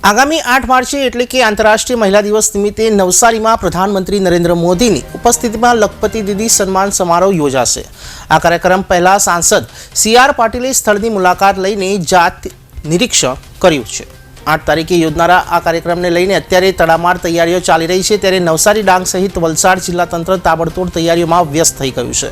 આગામી 8 માર્ચે એટલે કે આંતરરાષ્ટ્રીય મહિલા દિવસ નિમિત્તે નવસારીમાં પ્રધાનમંત્રી નરેન્દ્ર મોદીની ઉપસ્થિતિમાં લખપતિ દીદી સન્માન સમારોહ યોજાશે। આ કાર્યક્રમ પહેલા સાંસદ સી.આર. પાટીલે સ્થળની મુલાકાત લઈને જાત નિરીક્ષણ કર્યું છે। 8 તારીખે યોજનારા આ કાર્યક્રમને લઈને અત્યારે તડામાર તૈયારીઓ ચાલી રહી છે, ત્યારે નવસારી, ડાંગ સહિત વલસાડ જિલ્લા તંત્ર તાબડતોડ તૈયારીઓમાં વ્યસ્ત થઈ ગયું છે।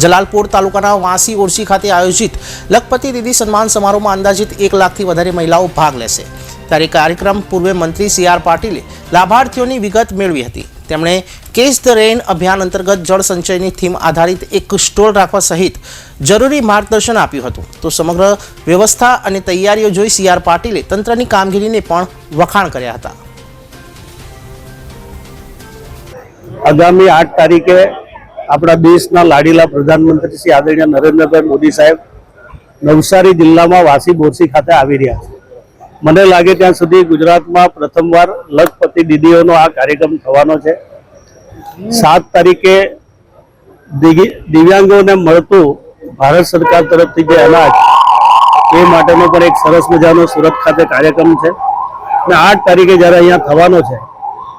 જલાલપોર તાલુકાના વાંસી ઓરસી ખાતે આયોજિત લખપતિ દીદી સન્માન સમારોહમાં અંદાજિત 1 લાખથી વધારે મહિલાઓ ભાગ લેશે। ત્યારે કાર્યક્રમ પૂર્વે મંત્રી સી.આર. પાટીલે લાભાર્થીઓની વિગત મેળવી હતી। તેમણે કેચ ધ રેન અભિયાન અંતર્ગત જળ સંચયની થીમ આધારિત એક સ્ટોલ રાખવા સહિત જરૂરી માર્ગદર્શન આપ્યું હતું। તો સમગ્ર વ્યવસ્થા અને તૈયારીઓ જોઈ સી.આર. પાટીલે તંત્રની કામગીરીને પણ વખાણ કર્યા હતા। આગામી 8 તારીખે આપણા દેશના લાડીલા પ્રધાનમંત્રી શ્રી આદરણીય નરેન્દ્રભાઈ મોદી સાહેબ નવસારી જિલ્લામાં વાસી બોરસી ખાતે આવી રહ્યા છે। મને લાગે ત્યાં સુધી ગુજરાતમાં પ્રથમવાર લખપતિ દીદીઓનો આ કાર્યક્રમ થવાનો છે। 7 તારીખે દિવ્યાંગોને મળતું ભારત સરકાર તરફથી જે અનાજ એ માટેનો પણ એક સરસ મજાનો સુરત ખાતે કાર્યક્રમ છે અને 8 તારીખે જ્યારે અહીંયા થવાનો છે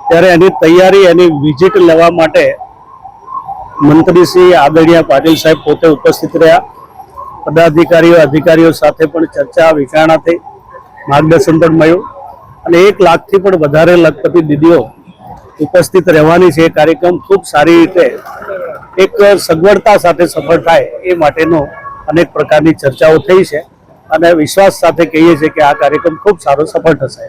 ત્યારે એની તૈયારી, એની વિઝિટ લેવા માટે મંત્રી શ્રી આદરણીય પાટીલ સાહેબ પોતે ઉપસ્થિત રહ્યા। પદાધિકારીઓ, અધિકારીઓ સાથે પણ ચર્ચા વિચારણા થઈ, માર્ગદર્શન પણ મળ્યું અને 1 લાખથી પણ વધારે લખપતિ દીદીઓ ઉપસ્થિત રહેવાની છે। એ કાર્યક્રમ ખૂબ સારી રીતે એક સગવડતા સાથે સફળ થાય એ માટેનો અનેક પ્રકારની ચર્ચાઓ થઈ છે અને વિશ્વાસ સાથે કહીએ છીએ કે આ કાર્યક્રમ ખૂબ સારો સફળ થશે।